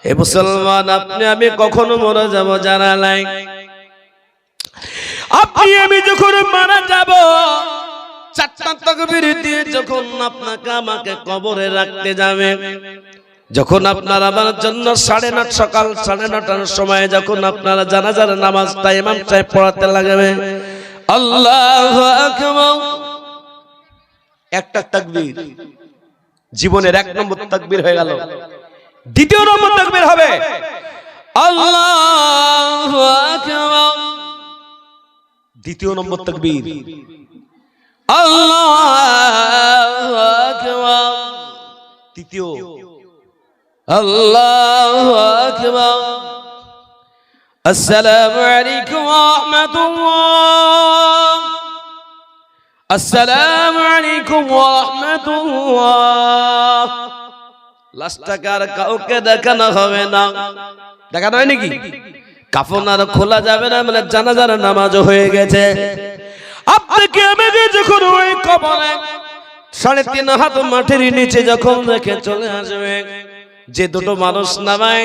হে মুসলমান, আপনি আমি কখনো মরে যাব জানা নাই। আপনি আমি যখন মারা যাব, চারটা তাকবীর দিয়ে যখন আপনাকে আমাকে কবরে রাখতে যাবে, যখন আপনারা আমার জন্য 9:30 সকাল 9:30টার সময় যখন আপনারা জানাজার নামাজটা ইমাম সাহেব পড়াতে লাগবে, আল্লাহু আকবার, একটা তাকবীর জীবনের 1 নম্বর তাকবীর হয়ে গেল। দ্বিতীয় নম্বর তাকবীর হবে আল্লাহু আকবার, দ্বিতীয় নম্বর তাকবীর আল্লাহু আকবার, তৃতীয় আল্লাহু আকবার। আসসালামু আলাইকুম ওয়া রাহমাতুল্লাহ, আসসালামু আলাইকুম ওয়া রাহমাতুল্লাহ। লাস্টটাকার কাউকে দেখানো হবে না, দেখানো হয় নাকি? কাফন আর খোলা যাবে না, মানে জানাজার নামাজও হয়ে গেছে। আপনাকে আমাকে যখন ওই কবরে 3.5 হাত মাটির নিচে যখন রেখে চলে আসবে, যে দুটো মানুষ নামায়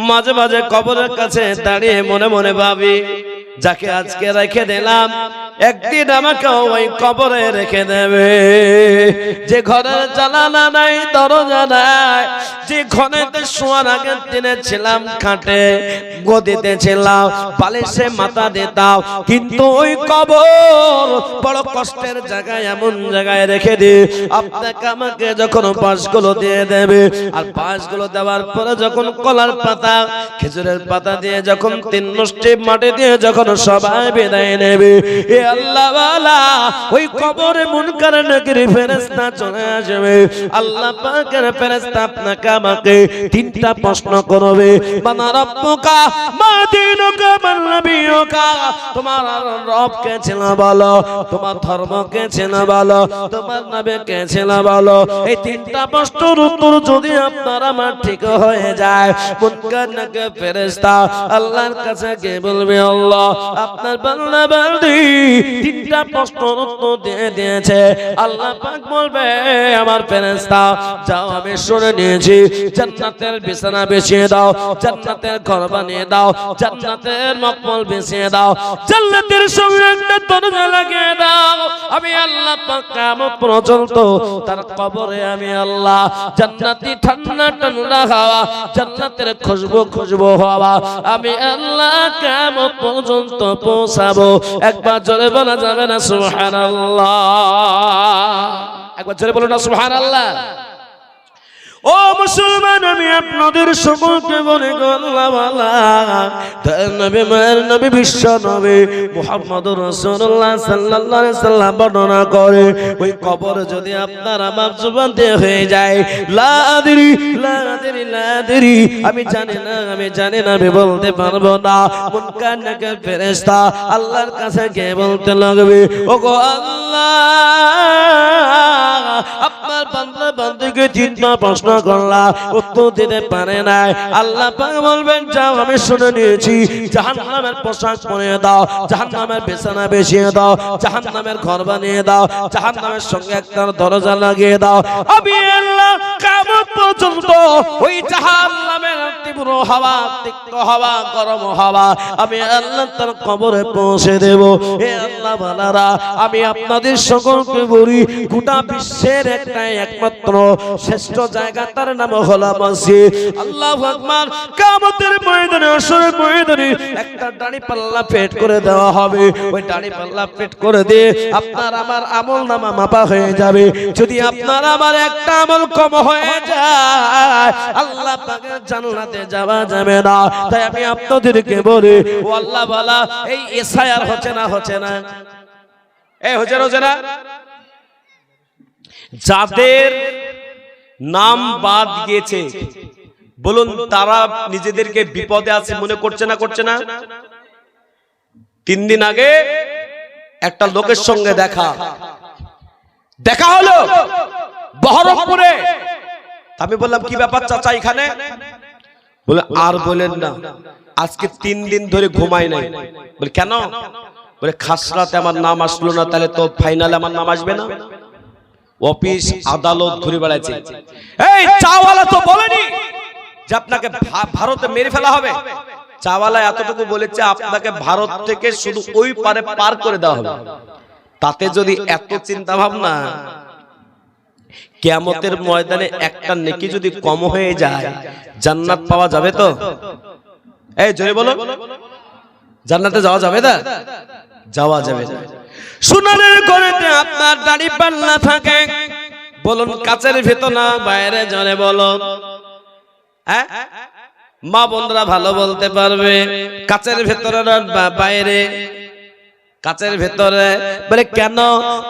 মাঝে মাঝে কবরের কাছে দাঁড়িয়ে মনে মনে ভাবি, যাকে আজকে রেখে দিলাম একদিন আমাকে ওই কবরে রেখে দেবে। যে ঘরের জানালা নাই, দরজা নাই, যে ঘরেতে শোয়ার আগের দিনে ছিলাম খাটে, গদিতে ছিলাম, বালিশে মাথা দিতাম, কিন্তু ওই কবর বড় কষ্টের জায়গায়, এমন জায়গায় রেখে দি, আপনাকে আমাকে যখন পাশগুলো দিয়ে দেবে, আর পাশগুলো দেওয়ার পরে যখন কলার পাতা, খেজুরের পাতা দিয়ে যখন 3 মুষ্টি মাটি দিয়ে যখন সবাই বিদায় নেবে, এ আল্লাহ ওয়ালা ওই কবরে মুনকার নাকির ফেরেশতা চলে আসবে। আল্লাহ পাকের ফেরেশতা আপনাকে আমাকে 3টা প্রশ্ন করবে, মানা রাব্বুকা মা দীনুকা মান নাবিয়ুকা, তোমার রব কে ছিল বলো, তোমার ধর্ম কে ছিল বলো, তোমার নবী কে ছিল বলো। এই 3টা প্রশ্নের উত্তর যদি আপনার আমার ঠিক হয়ে যায়, মুনকার নাকির ফেরেশতা আল্লাহর কাছে গিয়ে বলবে, আল্লাহ আপনার বান্দা বান্দি 3টা প্রশ্নের উত্তর দিয়ে দিয়েছে। আল্লাহ পাক বলবে, আমার ফেরেশতা যাও, আমি শুনে নিয়েছি, জান্নাতের বিছানা বিছিয়ে দাও, জান্নাতের ঘর বানিয়ে দাও, জান্নাতের মকমল বিছিয়ে দাও, জান্নাতের সঙ্গে একটা দরজা লাগিয়ে দাও। আমি আল্লাহ পাক কিয়ামত পর্যন্ত তার কবরে আমি আল্লাহ জান্নাতি ঠান্ডা ঠান্ডা হাওয়া, জান্নাতের খুশবু খুশবু হাওয়া আমি আল্লাহ কিয়ামত পর্যন্ত পৌঁছাবো। একবার জোরে বলা যাবে না সুবহানাল্লাহ? একবার জোরে বলো না সুবহানাল্লাহ? ও মুসলমান, আমি আপনাদের সকলকে বলে নবী মায়ের নবী বিশ্ব নবী মুহাম্মদুর রাসূলুল্লাহ সাল্লাল্লাহু আলাইহি সাল্লাম বর্ণনা করে, ওই কবর যদি আপনার আমার জবান দিয়ে হয়ে যায়, লা আদরি লা আদরি লা আদরি, আমি জানি না, আমি জানি না, আমি বলতে পারবো না। মুনকার নাকির ফেরেশতা আল্লাহর কাছে গিয়ে বলতে লাগবে, ওগো আল্লাহ, আপনার বান্দা বান্দিকে 3টা প্রশ্ন করলা, উত্তর দিতে পারে নাই। আল্লাহ পাক বলবেন, যাও, আমি শুনে নিয়েছি, জাহান্নামের পোশাক পরিয়ে দাও, জাহান্নামের বিছানা বিছিয়ে দাও, জাহান্নামের ঘর বানিয়ে দাও, জাহান্নামের সঙ্গে একটা দরজা লাগিয়ে দাও। আমি আল্লাহ কিয়ামত পর্যন্ত ওই জাহান্নামের তীব্র হাওয়া, তিক্ত হাওয়া, গরম হাওয়া আমি আল্লাহ তার কবরে পৌঁছে দেব। হে আল্লাহ বান্দারা, আমি আপনাদের সকলকে বলি, গোটা বিশ্বের একমাত্র শ্রেষ্ঠ জায়গা, তার নাম হলো মসজিদ। আল্লাহু আকবার। কিয়ামতের ময়দানে, হাশরের ময়দানে একটা দাড়ি পাল্লা পেট করে দেওয়া হবে। ওই দাড়ি পাল্লা পেট করে দিয়ে আপনার আমার আমলনামা মাপা হয়ে যাবে। যদি আপনার আমার একটা আমল কম হয়ে যায়, আল্লাহ পাকের জান্নাতে যাওয়া যাবে না। তাই আমি আপনাদেরকে বলি, ও আল্লাহ ওয়ালা, এই এসআইআর হচ্ছে না, হচ্ছে না, এই হচ্ছে না? যাদের নাম বাদ গিয়েছে, বলুন তারা নিজেদেরকে বিপদে আছে মনে করছে না, করছে না? 3 দিন আগে একটা লোকের সঙ্গে দেখা হলো বহরমপুরে। আমি বললাম, কি ব্যাপার চাচা এখানে? বলে, আর বলেন না, আজকে 3 দিন ধরে ঘুমাই নাই। বলে, কেন? বলে, খাসরাতে আমার নাম আসলো না, তাহলে তো ফাইনালে আমার নাম আসবে না। অফিস আদালত ঘুরে বেড়াচ্ছে। এই চাওয়ালা তো বলেনি যে আপনাকে ভারতে মেরে ফেলা হবে? চাওয়ালা এতটুকু বলেছে আপনাকে ভারত থেকে শুধু ওই পারে পার করে দেওয়া হবে। তাতে যদি এত চিন্তা ভাবনা, কিয়ামতের ময়দানে একটা নেকি যদি কম হয়ে যায়, জান্নাত পাওয়া যাবে তো? এই জোরে বলো, জান্নাতে যাওয়া যাবে না? যাওয়া যাবে না। সোনার ঘরেতে আপনার দাড়ি পাল্লা থাকে, বলুন কাচের ভেতর না বাইরে? জোরে বলো। হ্যাঁ, মা বোনরা ভালো বলতে পারবে, কাচের ভেতরে না বাইরে? কাচের ভেতরে। বলে কেন?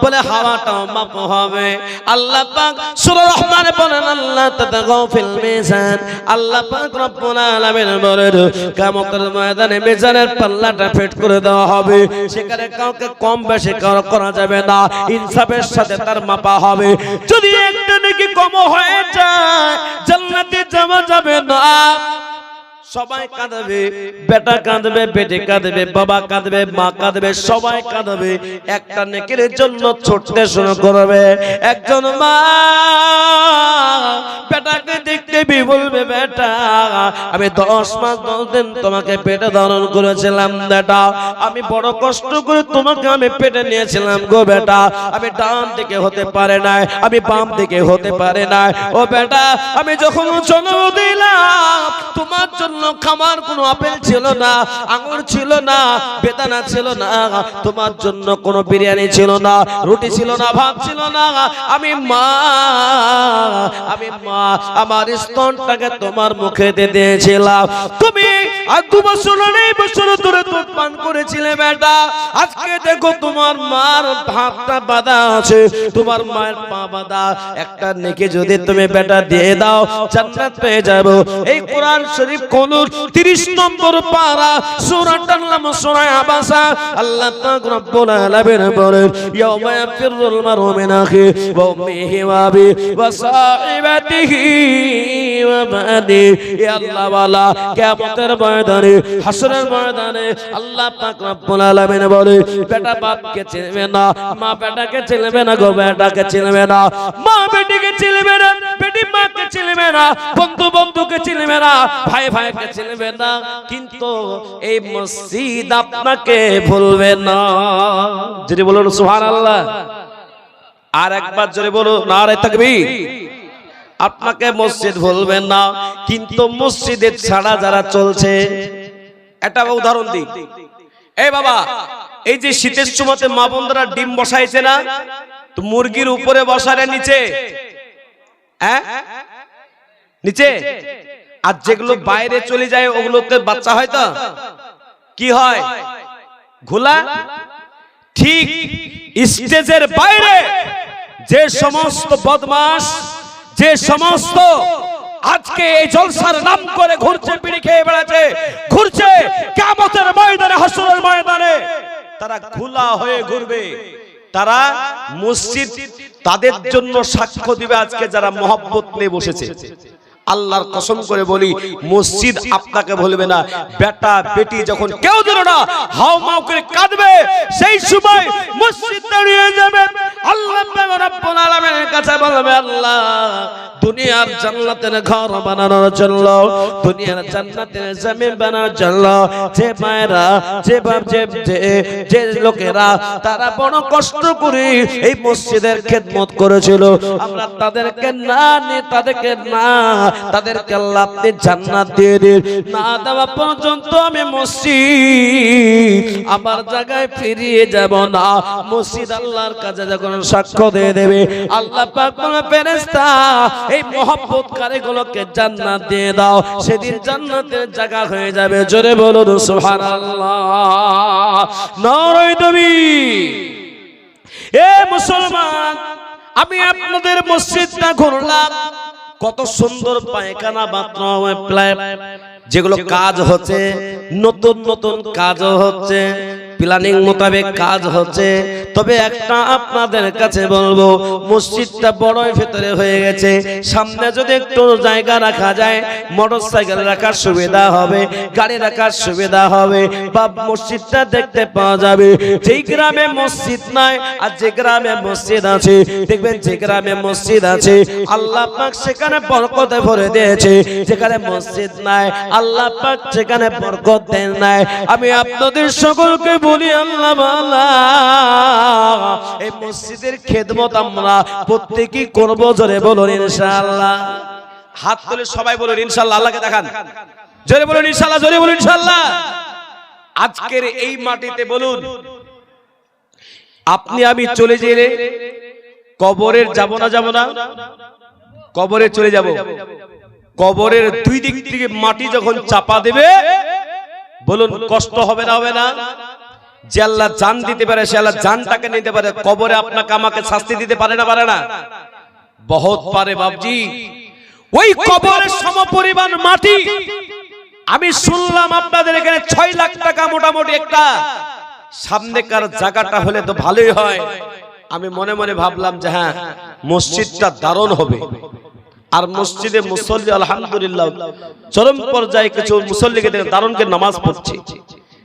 বলে হাওয়াটা মাপ হবে। আল্লাহ পাক সূরা রহমানে বলেন, আল্লাহ তাতাগাউ ফিল মিজান। আল্লাহ পাক রব্বুল আলামিন বলেন, কিয়ামতের ময়দানে মিজানের পাল্লাটা ফিট করে দেওয়া হবে। সেখানে কাউকে কম বেশি করা যাবে না, ইনসাফের সাথে তার মাপা হবে। যদি একটা নাকি কম হয়ে যায়, জান্নাতে যাওয়া যাবে না। সবাই কাঁদবে, বেটা কাঁদবে, বেটি কাঁদবে, বাবা কাঁদবে, মা কাঁদবে, সবাই কাঁদবে। একটা নেকির জন্য ছুটতে শুরু করবে। একজন মা বেটাকে দেখতে বলবে, বেটা আমি 10 মাস 10 দিন তোমাকে পেটে ধারণ করেছিলাম বেটা, আমি বড় কষ্ট করে তোমাকে আমি পেটে নিয়েছিলাম গো বেটা, আমি ডান দিকে হতে পারে নাই, আমি বাম দিকে হতে পারে নাই। ও বেটা, আমি যখন জন্ম দিলাম তোমার জন্য খামার কোনো আপেল ছিল না, আঙুর ছিল না, বেদানা ছিল না, তোমার জন্য কোনো বিরিয়ানি ছিল না, রুটি ছিল না, ভাত ছিল না। আমি মা আমার স্তনটাকে তোমার মুখে দিয়েছিলাম। তুমি আর 2 বছর নেই বছর ধরে দুধ পান করেছিলে বেটা। আজকে দেখো তোমার মার হাতটা বাঁধা আছে, তোমার মায়ের পা বাঁধা। একটা নেকি যদি তুমি বেটা দিয়ে দাও, জান্নাত পেয়ে যাবো। এই কোরআন শরীফ কোন 30 নম্বর পারা, সূরাটার নাম সূরা আবাসা। আল্লাহ পাক রব্বুল আলামিন বলেন, ইয়াউমা ইয়াফিরুল মারউ মিন আখিহি ওয়া উম্মিহি ওয়া আবিহি ওয়া সাহিবাতিহি ওয়া বানি। এ আল্লাহ ওয়ালা কিয়ামতের ময়দানে, হাসরের ময়দানে আল্লাহ পাক রব্বুল আলামিন বলে, বেটা বাপকে চিনবে না, মা বেটাকে চিনবে না গো, বেটাকে চিনবে না, মা বেটিকে চিনবে না, বেটি মাকে চিনবে না, বন্ধু বন্ধুকে চিনবে না, ভাই ভাইকে চিনবে না, কিন্তু এই মসজিদ আপনাকে ভুলবে না। যদি বলুন সুবহানাল্লাহ। আর একবার জোরে বলুন নারে তাকবীর। আপনাকে মসজিদ ভুলবে না, কিন্তু মসজিদের ছাড়া যারা চলছে, একটা উদাহরণ দিই। এই বাবা, এই যে শীতের সময়তে মা বোনরা ডিম বসাইছে না, তো মুরগির উপরে বসারে নিচে, হ্যাঁ নিচে, আর যেগুলো বাইরে চলে যায় ওগুলোতে বাচ্চা হয় তো কি হয়? ঘোলা। ঠিক স্টেজের বাইরে যে সমস্ত বদমাশ, যে সমস্ত আজকে এই জলসার নাম করে ঘুরছে, বিড়ি খেয়ে বেড়াচ্ছে, ঘুরছে, কিয়ামতের ময়দানে, হাসরের ময়দানে তারা ঘোলা হয়ে ঘুরবে। তারা মসজিদ তাদের জন্য সাক্ষ্য দিবে। আজকে যারা মহব্বত নিয়ে বসেছে, আল্লাহর কসম করে বলি, মসজিদ আপনাকে বলবে না। বেটা বেটি যখন কেউ যেন না হাও মাও করে কাঁদবে, সেই সময় মসজিদ দাঁড়িয়ে যাবে। আল্লাহ রাব্বুল আলামিনের কাছে বলবে, আল্লাহ দুনিয়ার জান্নাতের ঘর বানানোর জন্য, দুনিয়ার জান্নাতের জমিন বানানোর জন্য যে মায়েরা, যে বাপ, যে লোকেরা তারা বড় কষ্ট করে এই মসজিদের খেদমত করেছিল, আমরা তাদেরকে না নিয়ে, তাদেরকে আল্লাহ আপনি জান্নাত দিয়ে দিন। না দেওয়া পর্যন্ত আমি মসজিদ আমার জায়গায় ফিরিয়ে যাব না। মসজিদ আল্লাহর কাছে যখন সাক্ষ্য দিয়ে দেবে, আল্লাহ পাক বলে, ফেরেশতা এই মহব্বতকারীগুলোকে জান্নাত দিয়ে দাও, সেদিন জান্নাতের জায়গা হয়ে যাবে। জোরে বলুন সুবহানাল্লাহ, নারে তাকবীর। এ মুসলমান, আমি আপনাদের মসজিদটা ঘুরলাম, কত সুন্দর পায়খানা, বাথরুম, যেগুলো কাজ হচ্ছে, নতুন নতুন কাজ হচ্ছে, প্ল্যানিং মোতাবেক কাজ হচ্ছে, তবে একটা আপনাদের কাছে বলবো, মসজিদটা বড়ই ভেতরে হয়ে গেছে, সামনে যদি একটু জায়গা রাখা যায় মোটরসাইকেল রাখার সুবিধা হবে, গাড়ি রাখার সুবিধা হবে, বা মসজিদটা দেখতে পাওয়া যাবে। যেই গ্রামে মসজিদ নাই আর যে গ্রামে মসজিদ আছে, দেখবেন যে গ্রামে মসজিদ আছে আল্লাহ পাক সেখানে বরকতে ভরে দিয়েছে, যেখানে মসজিদ নাই আল্লাহ পাক সেখানে বরকত দেন নাই। আমি আপনাদের সকলকে বলি, আল্লাহ মাওলা এই মসজিদের খেদমত আমরা প্রত্যেকই করব, জোরে বলুন ইনশাআল্লাহ। হাত তুলে সবাই বলুন ইনশাআল্লাহ। আল্লাহকে দেখান, জোরে বলুন ইনশাআল্লাহ, জোরে বলুন ইনশাআল্লাহ। আজকের এই মাটিতে বলুন, আপনি আমি চলে গেলে কবরের যাব না, যাব না? কবরে চলে যাব। কবরের দুই দিক থেকে মাটি যখন চাপা দেবে, বলুন কষ্ট হবে না, হবে না? যে আল্লাহ জান দিতে পারে সে আল্লাহ জানটাকে নিতে পারে, কবরে আপনাকে আমাকে শাস্তি দিতে পারে না, পারে না? বহুত পারে বাবজি। ওই কবরের সমপরিমাণ মাটি আমি শুনলাম আপনাদের এখানে 6 লাখ টাকা মোটামুটি একটা সামনেকার জায়গাটা হলে তো ভালোই হয়। আমি মনে মনে ভাবলাম যে হ্যাঁ মসজিদটা দারুণ হবে। আর মসজিদে মুসল্লি আলহামদুলিল্লাহ চরম পর্যায়ে কিছু মুসল্লিকে দারুণকে নামাজ পড়ছে।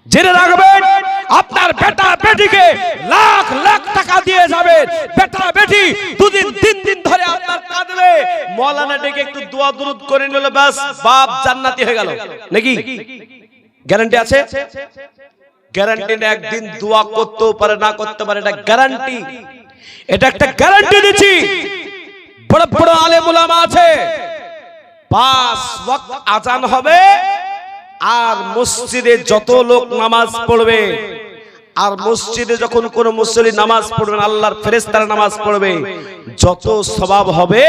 জেনে রাখবেন আপনার বেটা বেটিকে লাখ লাখ টাকা দিয়ে যাবেন, বেটা বেটি দুদিন 3 দিন ধরে আপনার কাঁদবে, মাওলানা ডেকে একটু দোয়া দুরুদ করে নিলে বাস বাপ জান্নাতি হয়ে গেল নাকি? গ্যারান্টি আছে? গ্যারান্টি না, একদিন দোয়া করতেও পারে না করতে পারে, এটা গ্যারান্টি। এটা একটা গ্যারান্টি দিচ্ছি। বড় বড় আলেম উলামা আছে, 5 ওয়াক্ত আজান হবে আর মসজিদে যত লোক নামাজ পড়বে, আর মসজিদে যখন কোন মুসল্লি নামাজ পড়বেন আল্লাহর ফেরেশতারা নামাজ পড়বে, যত সওয়াব হবে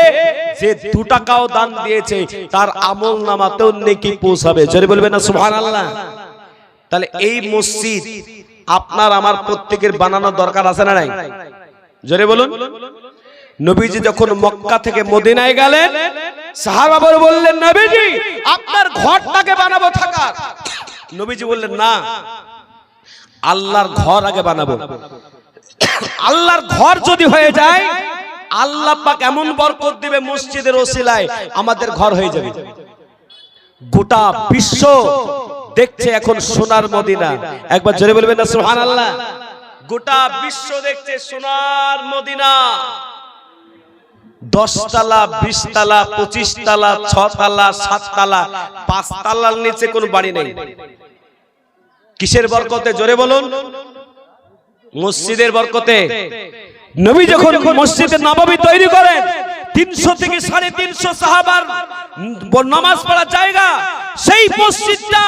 যে 2 টাকাও দান দিয়েছে তার আমল নামাতেও নেকি পৌঁছাবে। জোরে বলবেন না সুবহানাল্লাহ? তাহলে এই মসজিদ আপনার আমার প্রত্যেকের বানানোর দরকার আছে না নাই? জোরে বলুন। নবীজি যখন মক্কা থেকে মদিনায় গেলেন, সাহাবারা বললেন নবীজি আপনার ঘরটাকে বানাবো থাকার। নবীজি বললেন না, আল্লাহর ঘর আগে বানাবো। আল্লাহর ঘর যদি হয়ে যায় আল্লাহ পাক এমন বরকত দিবে মসজিদের ওসিলায় আমাদের ঘর হয়ে যাবে। গোটা বিশ্ব দেখছে এখন সোনার মদিনা। একবার জোরে বলবেন না সুবহানাল্লাহ? গোটা বিশ্ব দেখছে সোনার মদিনা। 10 তলা 20 তলা 25 তলা 6 তলা 7 তলা 5 তলার নিচে কোনো বাড়ি নেই। কিসের বরকতে? জোরে বলুন। মসজিদের বরকতে। নবী যখন মসজিদে নববী তৈরি করেন 300 থেকে 350 সাহাবার নামাজ পড়ার জায়গা, সেই মসজিদটা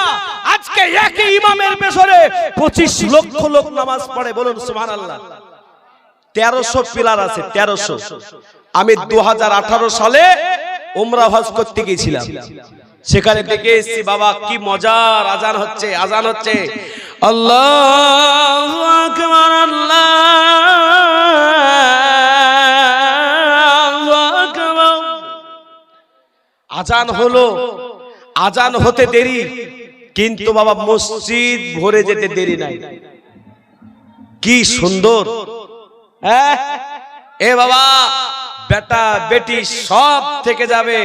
আজকে একই ইমামের পেছনে 25 লক্ষ লোক নামাজ পড়ে। বলুন সুবহানাল্লাহ। 1300 পিলার আছে, 1300। আমি 2018 সালে উমরা হজ করতে গিয়েছিলাম, সেখানে দেখে এসেছি বাবা কি মজার আজান হচ্ছে, আজান হচ্ছে আল্লাহু আকবার আল্লাহু আকবার। আজান হলো, আজান হতে দেরি কিন্তু বাবা মসজিদ ভরে যেতে দেরি নাই। কি সুন্দর! এ বাবা বেটা বেটি সব থেকে যাবে,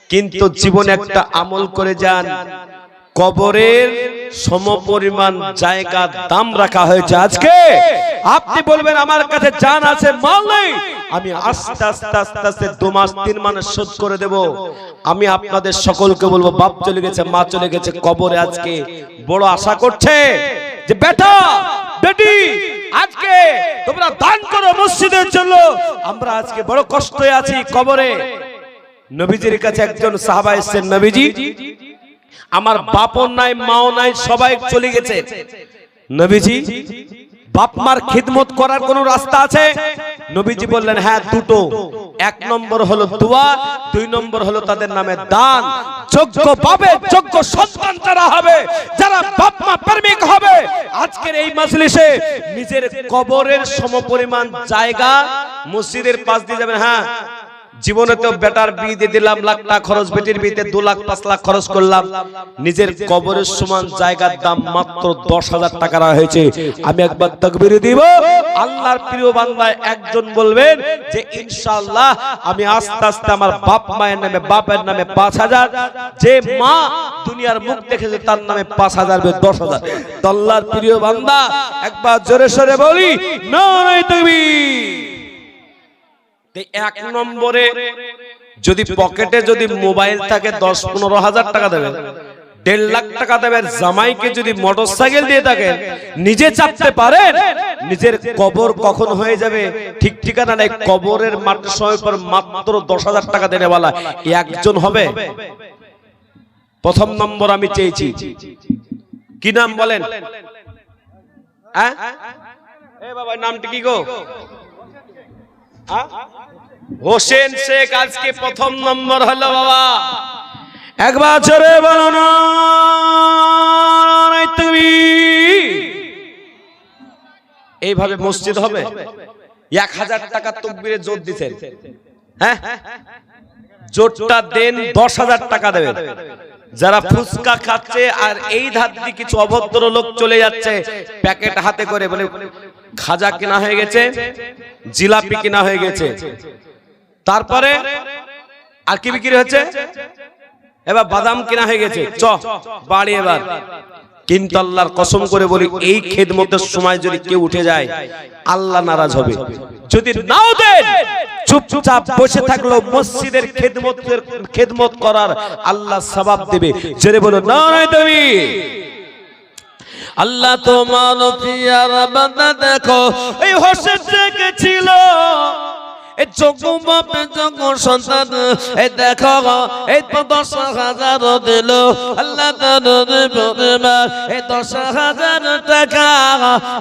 কিন্তু জীবনে একটা আমল করে যান। কবরের সমপরিমাণ জায়গা দাম রাখা হয়েছে। আজকে আপনি বলবেন আমার কাছে জান আছে, মাল নেই, আমি আস্তে আস্তে আস্তে আস্তে 2 মাস 3 মাস শোধ করে দেব। আমি আপনাদের সকলকে বলবো, বাপ চলে গেছে, মা চলে গেছে, কবরে আজকে বড় আশা করছে যে বেটা বেটি আজকে তোমরা দান করো মসজিদের জন্য। আমরা আজকে বড় কষ্টে আছি কবরে। নবীজির কাছে একজন সাহাবা এসেছেন, নবীজি আমার বাপও নাই মাও নাই, সবাই চলে গেছে, নবীজি বাপ মার খিদমত করার কোন রাস্তা আছে? নবীজি বললেন হ্যাঁ, 2টো। 1 নম্বর হলো দোয়া, 2 নম্বর হলো তাদের নামে দান। যোগ্য পাবে, যোগ্য সন্তান যারা হবে, যারা বাপ মা প্রেমিক হবে, আজকের এই মজলিসে নিজের কবরের সমপরিমাণ জায়গা মসজিদের পাশ দিয়ে যাবেন। হ্যাঁ জীবনে তো বেটার বিয়ে দিয়ে দিলাম, লাখ টাকা খরচ, বেটির বিয়েতে 2 লাখ 5 লাখ খরচ করলাম, নিজের কবরের সমান জায়গার দাম মাত্র 10,000 টাকা হয়েছে। আমি একবার তাকবীর দিব, আল্লাহর প্রিয় বান্দা একজন বলবেন যে ইনশাআল্লাহ আমি আস্তে আস্তে আমার বাপ মায়ের নামে, বাপের নামে 5,000, যে মা দুনিয়ার মুখ দেখেছে তার নামে 5,000 10,000। আল্লাহর প্রিয় বান্দা একবার জোরে সরে বলি নারে তাকবীর। এক নম্বরে যদি পকেটে যদি মোবাইল থাকে 10-15 হাজার টাকা দেবেন, 1.5 লাখ টাকা দেবেন। জামাইকে যদি মোটরসাইকেল দিয়ে থাকেন, নিজে চাপতে পারেন, নিজের কবর কখন হয়ে যাবে ঠিক ঠিকানা নাই। কবরের মাটির সময় পর মাত্র 10,000 টাকা দেনেওয়ালা একজন হবে। প্রথম নম্বর আমি চেয়েছি, কি নাম বলেন? হ্যাঁ এ বাবা নামটা কি গো? হোসেন শেখ। আজকে প্রথম নম্বর হলো বাবা, একবার জোরে বলো না তুমি। এইভাবে মসজিদ হবে। 1,000 টাকা তাকবীরে জোর দিবেন, হ্যাঁ জোরটা দেন, 10,000 টাকা দেবেন। যারা ফুচকা খাচ্ছে আর এই ধার দিয়ে কিছু অভদ্র লোক চলে যাচ্ছে প্যাকেট হাতে করে, বলে খাজা কেনা হয়ে গেছে, জিলাপি কেনা হয়ে গেছে, তারপরে আর কি বিক্রি হচ্ছে, এবার বাদাম কেনা হয়ে গেছে, চ বাড়ি এবার। কিন্তু আল্লাহর কসম করে বলি, এই খেদমতের সময় যদি কেউ উঠে যায় আল্লাহ নারাজ হবে। যদি নাও দেন, চুপচাপ বসে থাকলো, মসজিদের খেদমত করার আল্লাহ সওয়াব দেবে। জোরে বলো নারে তাকবীর। আল্লাহ তোমার পিয়ার বান্দা দেখো, এই হোসেন থেকে ছিল এই চোখু বাপে চোখু সন্তান, এই দেখো এই তো 10,000 দিল আল্লাহ এই 10,000 টাকা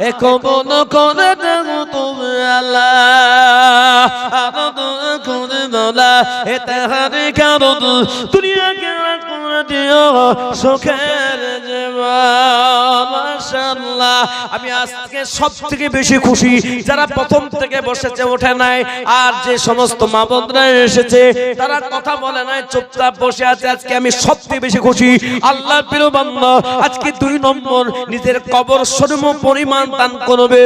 এ কবুল করে দেবো তুমি আল্লাহ। করে বলা এ তাহারি কারণ দুনিয়াকে করে দিও সুখের জীবন। মাশাআল্লাহ, আমি আজকে সবথেকে বেশি খুশি যারা প্রথম থেকে বসেছে, ওঠে নাই। আর যে সমস্ত মা বোনরা এসেছে তারা কথা বলে নাই, চুপচাপ বসে আছে। আজকে আমি সবথেকে বেশি খুশি। আল্লাহর প্রিয় বান্দা আজকে 2 নম্বর, নিজের কবর সম পরিমাণ দান করবে।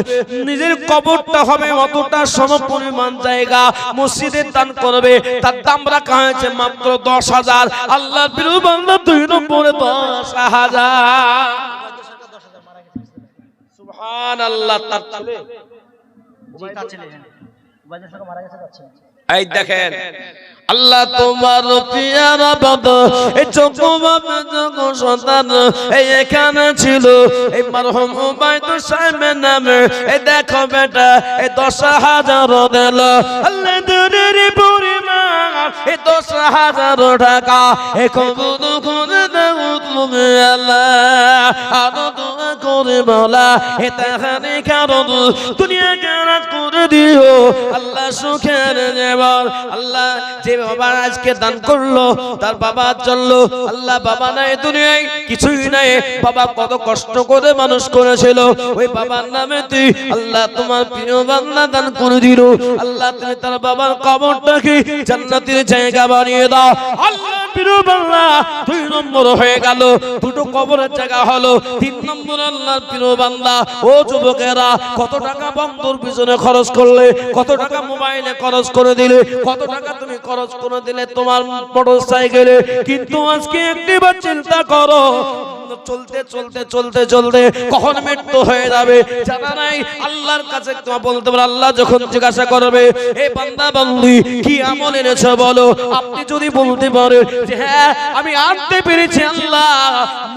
নিজের কবরটা হবে অতটা সম পরিমাণ জায়গা মসজিদে দান করবে। তার দাম রাখা হয়েছে মাত্র 10,000। আল্লাহর প্রিয় বান্দা 2 নম্বরে 10,000। সুবহানাল্লাহ। তার ছেলে এই দেখেন, আল্লাহ তোমার পিয়ারা বান্দা এই চোখু বাপে চোখু সন্তান এই এখানে ছিল, এই মরহুম উবাইদুর সাহেবের নামে এই দেখো বেটা এই 10,000 দিল। আল্লাহ দুরের পরিমাণ এই 10,000 টাকা এ কবুল করে দাও তুমি আল্লাহ। আরো দোয়া করে বলা এ তাহারি কারণ দুনিয়াকে রাত করে দিও আল্লাহ সুখের জীবন। আল্লাহ যে বাবা আজকে দান করলো, তার বাবা চললো, আল্লাহ বাবা নাই দুনিয়ায়, কিছুই নাই। বাবা কত কষ্ট করে মানুষ করেছিল, ওই বাবার নামে তুই আল্লাহ তোমার প্রিয় বান্দা দান করে দিল। আল্লাহ তুমি তার বাবার কবরটাকে জান্নাতের জায়গা বানিয়ে দাও। আল্লাহ প্রিয় বান্দা 2 নম্বর হয়ে গেল, 2টো কবরের জায়গা হলো। 3 নম্বর আল্লাহর প্রিয় বান্দা ও যুবকেরা, কত টাকা বন্ধুর পিছনে খরচ করলে, কত টাকা মোবাইলে খরচ করে দিলে, কত টাকা তুমি খরচ করে দিলে তোমার মোটরসাইকেলে। কিন্তু আজকে একটিবার চিন্তা করো, চলতে চলতে চলতে চলতে কখন মৃত্যু হয়ে যাবে জানা নাই। আল্লাহর কাছে তোমার বলতে পারো, আল্লাহ যখন জিজ্ঞাসা করবে এ বান্দা বান্দি কি আমল এনেছো বলো, আপনি যদি বলতে পারেন যে হ্যাঁ আমি আনতে পেরেছি আল্লাহ,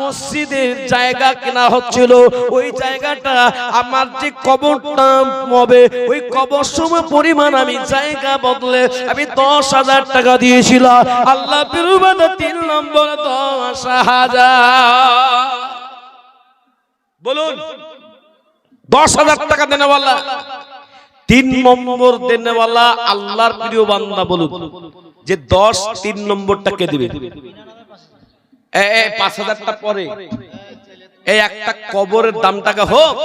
মসজিদের জায়গা কেনা হচ্ছিল, ওই জায়গাটা আমার যে কবরটা হবে ওই কবর সম পরিমাণ আমি জায়গা বদলে আমি 10,000 টাকা দিয়েছিলাম। আল্লাহ পিরুবাদ 3 নম্বর 10,000। বলুন 10,000 টাকা দেনেওয়ালা, 3 নম্বর দেনেওয়ালা আল্লাহর প্রিয় বান্দা। বলুন যে 3 নম্বরটাকে দিবে। 5,000টা পরে এই একটা কবরের দামটাকে হোক।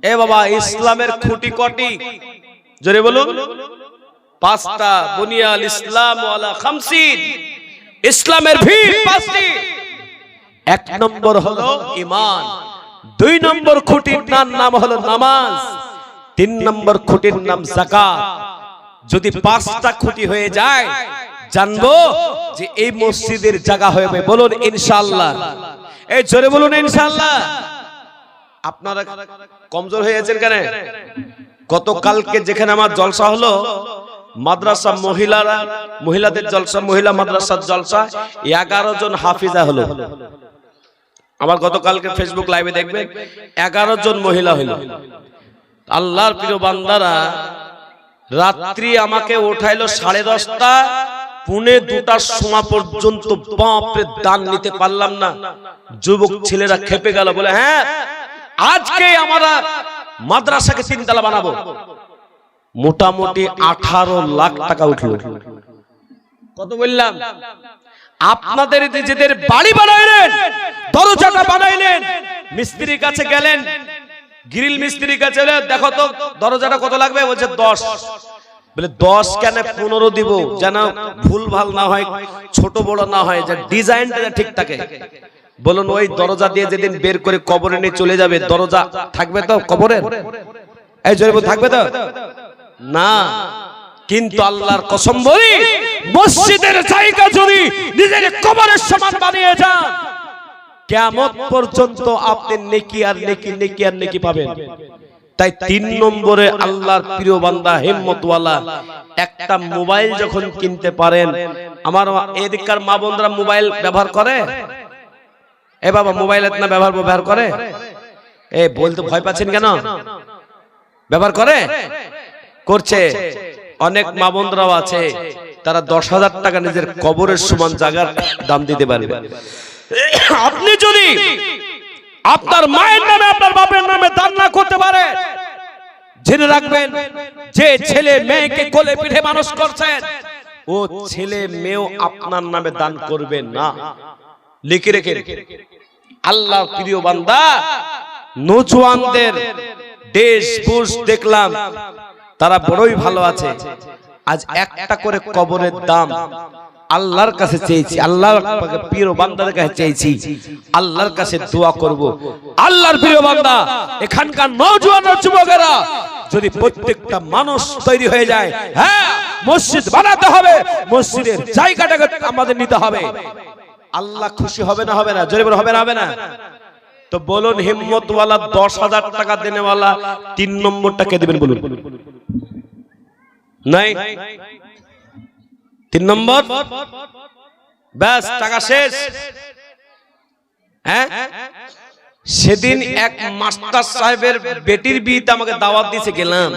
এ বাবা ইসলামের খুঁটি কটি জোরে বলুন, পাঁচটা, বুনিয়াল ইসলাম আলা খামসিন, ইসলামের ভিত পাঁচটি। এক নম্বর হলো ঈমান, দুই নম্বর খুঁটির নাম হলো নামাজ, তিন নম্বর খুঁটির নাম যাকাত। যদি পাঁচটা খুঁটি হয়ে যায়, জানবো যে এই মসজিদের জায়গা হবে। বলুন ইনশাআল্লাহ। এই জোরে বলুন ইনশাআল্লাহ। আপনারা কমজোর হয়ে আছেন কেন? গতকালকে যেখানে আমার জলসা হলো, মাদ্রাসা মহিলাদের জলসা, মহিলা মাদ্রাসার জলসা, 11 জন হাফিজা হলো। আমার গতকালকে ফেসবুক লাইভে দেখবেন 11 জন মহিলা হলো। আল্লাহর প্রিয় বান্দারা, রাত্রি আমাকে উঠাইলো 10:30, পুনে 2টার সময় পর্যন্ত বাপরে দান নিতে পারলাম না। যুবক ছেলেরা খেপে গেল, বলে হ্যাঁ আজকে আমরা মাদ্রাসাকে 3 তলা বানাবো। মোটামুটি 18 লাখ টাকা উঠলো। কত বললাম? আপনাদের নিজেদের বাড়ি বানাইলেন, দরজাটা বানাইলেন, মিস্ত্রির কাছে গেলেন, গ্রিল মিস্ত্রির কাছে, দেখো তো দরজাটা কত লাগবে? বলছে 10। বলে 10 কেন, 15 দিব, যেন ভুল ভাল না হয়, ছোট বড় না হয়, যে ডিজাইনটা ঠিক থাকে। বলুন ওই দরজা দিয়ে যেদিন বের করে কবরে নিয়ে চলে যাবে, দরজা থাকবে তো কবরের? এই জোরে থাকবে তো না। কিন্তু আল্লাহর কসম বলি, মসজিদের জায়গা যদি নিজের কবরের সমান বানিয়ে যান, কিয়ামত পর্যন্ত আপনি নেকি আর নেকি, নেকি আর নেকি পাবেন। তাই 3 নম্বরে আল্লাহর প্রিয় বান্দা হিম্মতওয়ালা, একটা মোবাইল যখন কিনতে পারেন, আমার এদিককার মা বোনরা মোবাইল ব্যবহার করে? এ বাবা মোবাইল এতনা ব্যবহার করে? এ বলতে ভয় পাচ্ছেন কেন? ব্যবহার করে, করছে। অনেক মা বোনরাও আছে, তারা 10,000 টাকা নিজের কবরের সমান জায়গার দাম দিতে পারবে। আপনি যদি আপনার মায়ের নামে, আপনার বাপের নামে দান না করতে পারে, জেনে রাখবেন যে ছেলে মেয়েকে কোলে পিঠে মানুষ করছেন, ও ছেলে মেয়েও আপনার নামে দান করবে না। লিখে রেখে। আল্লাহর প্রিয় বান্দা, নওজোয়ানদের দেশ পুরুষ দেখলাম, তারা বড়ই ভালো আছে। আজ একটা করে কবরের দাম আল্লাহর কাছে চেয়েছি, আল্লাহর প্রিয় বান্দাদের কাছে চেয়েছি, আল্লাহর কাছে দোয়া করব। আল্লাহর প্রিয় বান্দা, এখানকার নওজোয়ান যুবকেরা যদি প্রত্যেকটা মানুষ তৈরি হয়ে যায়, হ্যাঁ মসজিদ বানাতে হবে, মসজিদের জায়গাটাকে আমাদের নিতে হবে, আল্লাহ খুশি হবে না? হবে না? জোরে বলে হবে না? হবে না? তো বলুন হিম্মতওয়ালা 10,000 টাকা দেনেওয়ালা 3 নম্বরটা কে দিবেন বলুন? নাই 3 নম্বর, ব্যাস টাকা শেষ। হ্যাঁ, সেদিন এক মাস্টার সাহেবের বেটির বিয়েতে আমাকে দাওয়াত দিয়েছে, গেলাম।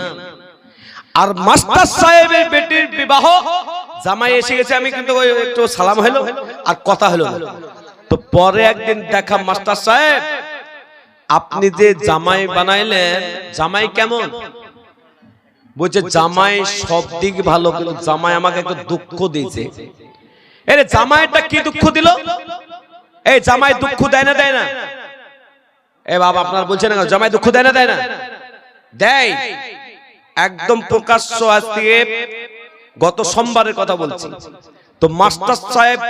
আর মাস্টার সাহেবের বেটির বিবাহ, জামাই এসে গেছে, আমি কিন্তু একটু সালাম হলো আর কথা হলো। তো পরে একদিন দেখা, মাস্টার সাহেব আপনি যে জামাই বানাইলেন, জামাই কেমন? বলছে জামাই সব দিক ভালো, কিন্তু জামাই আমাকে একটু দুঃখ দিয়েছে। আরে জামাইটা কি দুঃখ দিল? এই জামাই দুঃখ দেয় না? দেয় না? এ বাবা আপনার বলছেন না জামাই দুঃখ দেয় না? দেয় না? দেয়। একদম প্রকাশ্য। আজকে গত সোমবারের কথা বলছি। তো মাস্টার সাহেব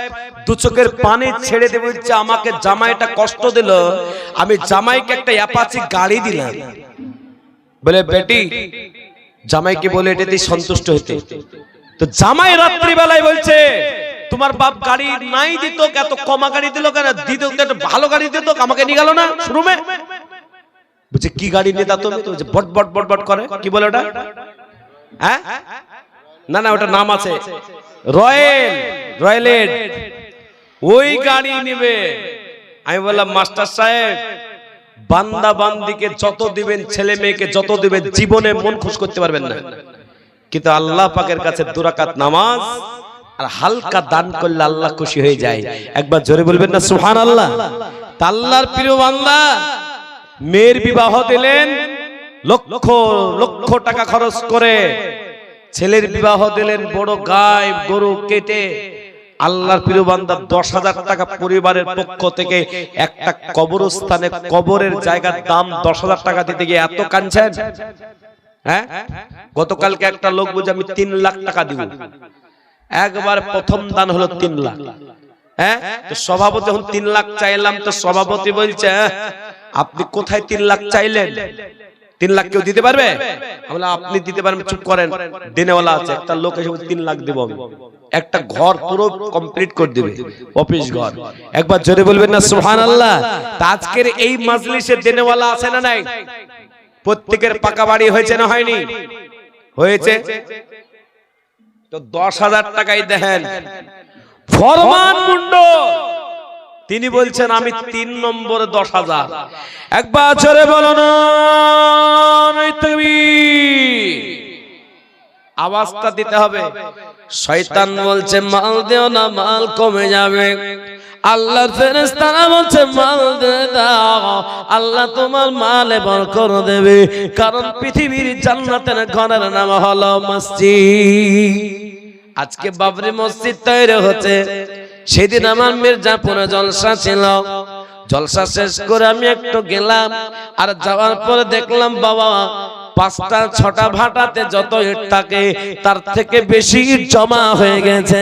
2 চোখের পানি ছেড়ে দিয়ে বলছে, আমাকে জামাইটা কষ্ট দিল, আমি জামাইকে একটা অ্যাপাচি গাড়ি দিলাম। বলে বেটি, জামাইকে বলে এটাতে সন্তুষ্ট হতে। তো জামাই রাত্রি বেলায় বলছে, তোমার বাপ গাড়ি নাই দিত, এত কমা গাড়ি দিল কেন? দিত একটা ভালো গাড়ি দিত, আমাকে নিয়ে গেল না শোরুমে। বলছে কি গাড়ি নিয়ে দাও? তুমি তো বট বট বট বট করে, কি বলে ওটা? হ্যাঁ, না না ওটা নাম আছে, রয়্যাল। ওই গাড়ি নিবে। আমি বললাম মাস্টার সাহেব, বান্দা বান্দিকে যত দিবেন, ছেলে মেয়েকে যত দিবেন, জীবনে মন খুশ করতে পারবেন না। কিন্তু আল্লাহ পাকের কাছে 2 রাকাত নামাজ আর হালকা দান করলে আল্লাহ খুশি হয়ে যায়। একবার জোরে বলবেন না সুবহানাল্লাহ? আল্লাহর প্রিয় বান্দা, মেয়ের বিবাহ দিলেন লক্ষ লক্ষ টাকা খরচ করে, ছেলের বিবাহ দিলেন বড় গাই গরু কেটে। আল্লাহর প্রিয় বান্দা 10,000 টাকা পরিবারের পক্ষ থেকে একটা কবরস্থানে কবরের জায়গার দাম 10,000 টাকা দিতে গিয়ে এত কাঁদছেন। হ্যাঁ, গতকালকে একটা লোক বলছে আমি 3 লাখ টাকা দিব, একবার প্রথম দান হলো 3 লাখ। হ্যাঁ, তো সভাপতি যখন 3 লাখ চাইলাম, তো সভাপতি বলছে আপনি কোথায় 3 লাখ চাইলেন, 3 লাখ কেউ দিতে পারবে? আমরা আপনি দিতে পারবেন, চুপ করেন, দেনেওয়ালা আছে। একটা লোক এসে 3 লাখ দেব আমি, একটা ঘর পুরো কমপ্লিট করে দিবে, অফিস ঘর। একবার জোরে বলবেন না সুবহানাল্লাহ। তা আজকের এই মাজলিসে দেনেওয়ালা আছে না নাই? প্রত্যেকের পাকা বাড়ি হয়েছে না হয়নি? হয়েছে। তো 10,000 টাকাই দেখেন ফরমান মন্ডল, তিনি বলছেন আমি 3 নম্বরে 10,000। একবার জোরে বলো না তাকবীর, আওয়াজটা দিতে হবে। শয়তান বলছে মাল দিও না, মাল কমে যাবে। আল্লাহর ফেরেশতারা বলছে মাল দে দাও, আল্লাহ তোমার মালে বরকত দেবে। কারণ পৃথিবীর জান্নাতের ঘরের নাম হলো মসজিদ। আজকে বাবরি মসজিদ তৈরি হচ্ছে, সেদিন আমার মির্জাপুরে জলসা ছিল। জলসা শেষ করে আমি একটু গেলাম, আর যাওয়ার পরে দেখলাম বাবা 5টা 6টা ভাটাতে যত ইট থাকে তার থেকে বেশি ইট জমা হয়ে গেছে।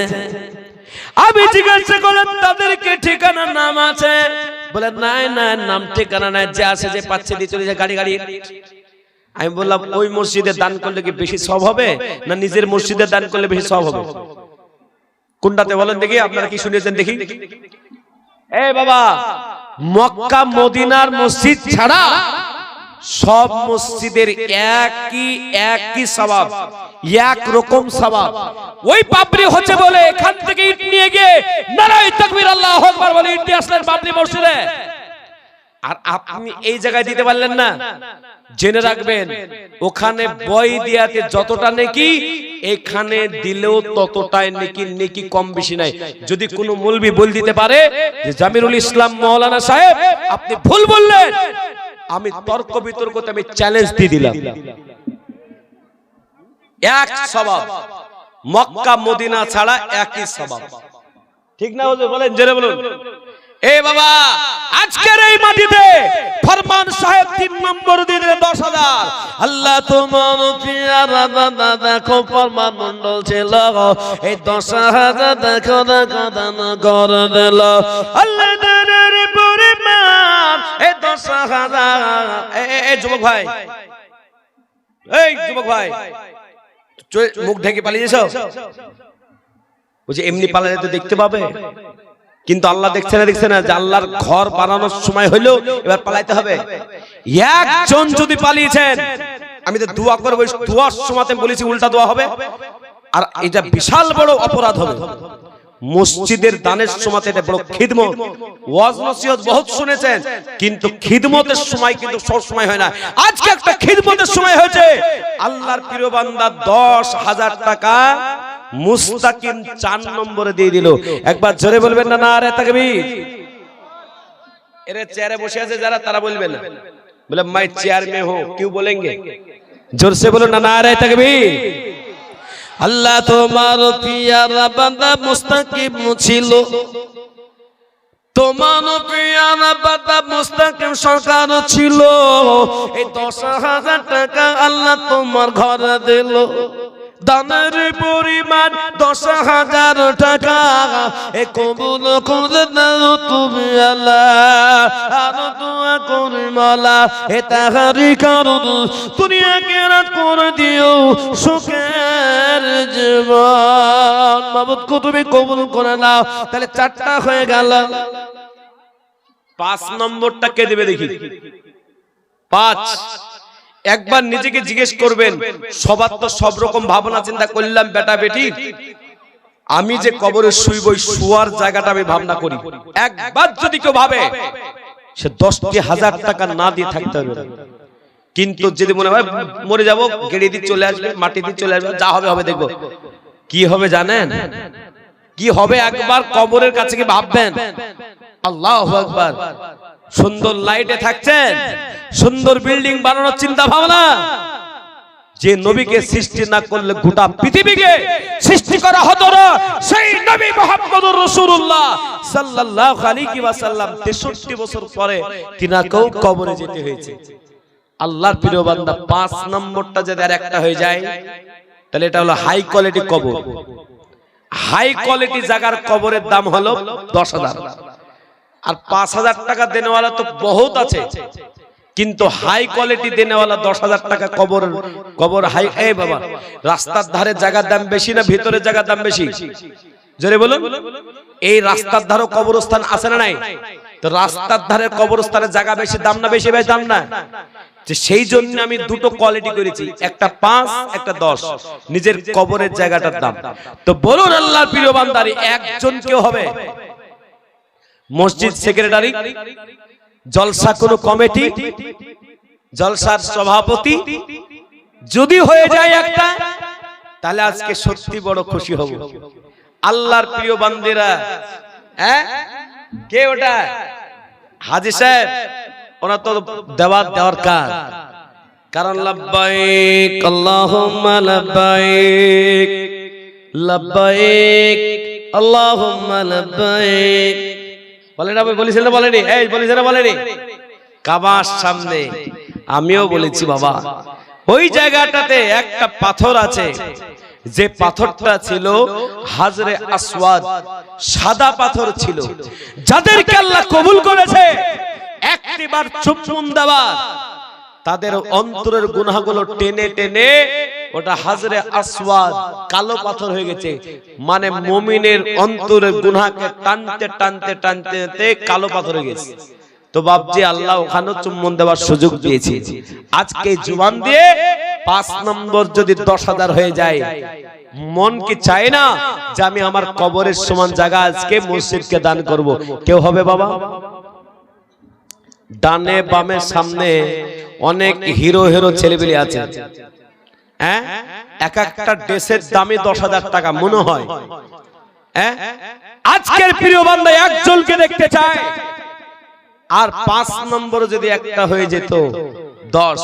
আমি জিজ্ঞাসা করলাম তাদেরকে ঠিকানার নাম আছে? বলে নাই নাই, নাম ঠিকানা নাই, যে আসে যে পাচ্ছে দিয়ে চলে যায় গাড়ি গাড়ি। আমি বললাম ওই মসজিদে দান করলে কি বেশি সওয়াব হবে, না নিজের মসজিদে দান করলে বেশি সওয়াব হবে? কোনটাতে বলেন দেখি, আপনারা কি শুনেছেন দেখি? এই বাবা, মক্কা মদিনার মসজিদ ছাড়া সব মসজিদের একই সওয়াব, এক রকম সওয়াব। ওই বাবরি হচ্ছে বলে এখান থেকে ইট নিয়ে গিয়ে নারায়ে তাকবীর আল্লাহু আকবার বলে ইট দিয়ে আসলেন বাবরি মসজিদে। আর আপনি এই জায়গায় দিতে পারলেন না, জেনে রাখবেন ওখানে বই দিয়াতে যতটা নেকি, এখানে দিলেও ততটাই নেকি, নেকি কম বেশি নাই। যদি কোনো মৌলবি বল দিতে পারে যে জামিরুল ইসলাম মাওলানা সাহেব আপনি ভুল বললেন, আমি তর্ক বিতর্কতে আমি চ্যালেঞ্জ দিয়ে দিলাম, এক সওয়াব, মক্কা মদিনা ছাড়া একই সওয়াব। ঠিক না হুজুর? বলেন, জোরে বলুন। এ বাবা, আজকের এই মাটিতে ফরমান সাহেব 3 নম্বর দিয়ে দিলেন 10,000। আল্লাহ তোমার পিয়ারা বান্দা দেখো ফরমান মন্ডল ছিল, এই 10,000 দেখো দেখো দান করে দিল। আল্লাহ দানের পরিমাণ এই 10,000। এই যুবক ভাই, এই যুবক ভাই, মুখ ঢেকে পালিয়েছো? বুঝি এমনি পালালে তো দেখতে পাবে, কিন্তু আল্লাহ দেখছে না যে আল্লাহর ঘর বানানোর সময় হইলো, এবার পালাইতে হবে। একজন যদি পালিয়েছেন, আমি তো দোয়া করব, দোয়ার সময় বলেছি উল্টা দোয়া হবে, আর এটা বিশাল বড় অপরাধ হবে। মসজিদের দানের সময় এটা বড় খিদমত, ওয়াজ নসিহত বহুত শুনেছেন, কিন্তু খিদমতের সময় কিন্তু সব সময় হয় না। আজকে একটা খিদমতের সময় হয়েছে, আল্লাহর প্রিয় বান্দা 10,000 টাকা মুস্তাকিম 4 নম্বরে দিয়ে দিল। একবার জোরে বলবেন না নারে তাকবীর। এর চেয়ারে বসে আছে যারা, তারা বলবেন না, বলে मैं চেয়ার में हूं, क्यों बोलेंगे? जोर से बोलो ना नारे तकबीर। আল্লাহ তোমার পিয়ারা বান্দা মুস্তাকিম ছিল, তোমার পিয়ারা বান্দা মুস্তাকিম সরকার ছিল। এই 10,000 টাকা আল্লাহ তোমার ঘরে দিল। দানের পরিমাণ 10,000 টাকা, এ কবুল করে দাও তুমি আল্লাহ। আর দোয়া করি মাওলা, এ তাহারি কারণ দুনিয়া কেরাত করে দিও সুখের জীবন। মাবুদ তুমি কবুল করে নাও। তাহলে 4টা হয়ে গেল। 5 নম্বরটা কে দেবে দেখি? 5। একবার নিজেকে জিজ্ঞেস করবেন, সবার তো সব রকম ভাবনা চিন্তা করলাম বেটা বেটি, আমি যে কবরে শুইব, শুয়ার জায়গাটা আমি ভাবনা করি। একবার যদি কেউ ভাবে, সে 10,000 টাকা না দিয়ে থাকতে হবে। কিন্তু যদি মনে হয় মরে যাব, গেড়ে দিয়ে চলে আসবে, মাটি দিয়ে চলে আসবে, যা হবে হবে দেখবো। কি হবে জানেন? কি হবে একবার কবরের কাছে কি ভাববেন? আল্লাহু আকবার। সুন্দর লাইটে থাকছেন, সুন্দর বিল্ডিং বানানোর চিন্তা ভাবনা। যে নবীকে সৃষ্টি না করলে গোটা পৃথিবীকে সৃষ্টি করা হতো না, সেই নবী মুহাম্মদুর রাসূলুল্লাহ সাল্লাল্লাহু আলাইহি ওয়াসাল্লাম 63 বছর পরে তিনাকেও কবরে যেতে হয়েছে। আল্লাহর প্রিয় বান্দা 5 নম্বরটা যদি আর একটা হয়ে যায় তাহলে এটা হলো হাই কোয়ালিটি কবর। হাই কোয়ালিটি জায়গার কবরের দাম হলো 10,000, আর 5,000 টাকা দেনেওয়ালা তো বহুত আছে, কিন্তু হাই কোয়ালিটি দেনেওয়ালা 10,000 টাকা কবর হাই। এই বাবা, রাস্তার ধারে জায়গার দাম বেশি না ভিতরের জায়গার দাম বেশি? জোরে বলুন। এই রাস্তার ধারে কবরস্থান আছে না নাই? তো রাস্তার ধারে কবরস্থানের জায়গা বেশি দাম না বেশি? ভাই দাম না। যে সেই জন্য আমি দুটো কোয়ালিটি করেছি, একটা 5 একটা 10, নিজের কবরের জায়গাটার দাম। তো বলুন আল্লাহর প্রিয় বান্দারি, একজন কেউ হবে মসজিদ সেক্রেটারি, জলসা কোন কমিটি, জলসার সভাপতি যদি হয়ে যায় একটা, তাহলে আজকে সত্যি বড় খুশি হব। আল্লাহর প্রিয় বান্দিরা, হ্যাঁ কে ওটা? হাজী সাহেব, ওরা তো দেওয়ার দরকার, কারণ লাব্বাইক আল্লাহুম্মা লাব্বাইক, লাব্বাইক আল্লাহুম্মা লাব্বাইক বলে না? বলেছেন না বলেনি? এই বলেছেন না বলেনি? কাবার সামনে আমিও বলেছি বাবা, ওই জায়গাটাতে একটা পাথর আছে, যে পাথরটা ছিল হাজরে আসওয়াদ, সাদা পাথর ছিল। যাদেরকে আল্লাহ কবুল করেছে একবার চুম্বন দেওয়া, তাদের অন্তরের গুনাহগুলো টেনে টেনে ওটা হাজরে আসওয়াদ কালো পাথর হয়ে গেছে। মানে মুমিনের অন্তরের গুনাহকে টানতে টানতে টানতে কালো পাথর হয়ে গেছে। তো বাপজি, আল্লাহ ওখানে চুম্বন দেওয়ার সুযোগ দিয়েছে। আজকে জুবান দিয়ে 5 নম্বর যদি 10,000 হয়ে যায়, মন কি চায় না যে আমি আমার কবরের সমান জায়গা আজকে মসজিদকে দান করব? কেউ হবে বাবা? ডানে বামে সামনে অনেক হিরো হিরো ছেলেপেলে আছে, হ্যাঁ, এক একটা ড্রেসের দামই 10,000 টাকা মনে হয়। হ্যাঁ, আজকের প্রিয় বান্দা একজনকে দেখতে চায়, আর 5 নম্বর যদি একটা হয়ে যেত 10,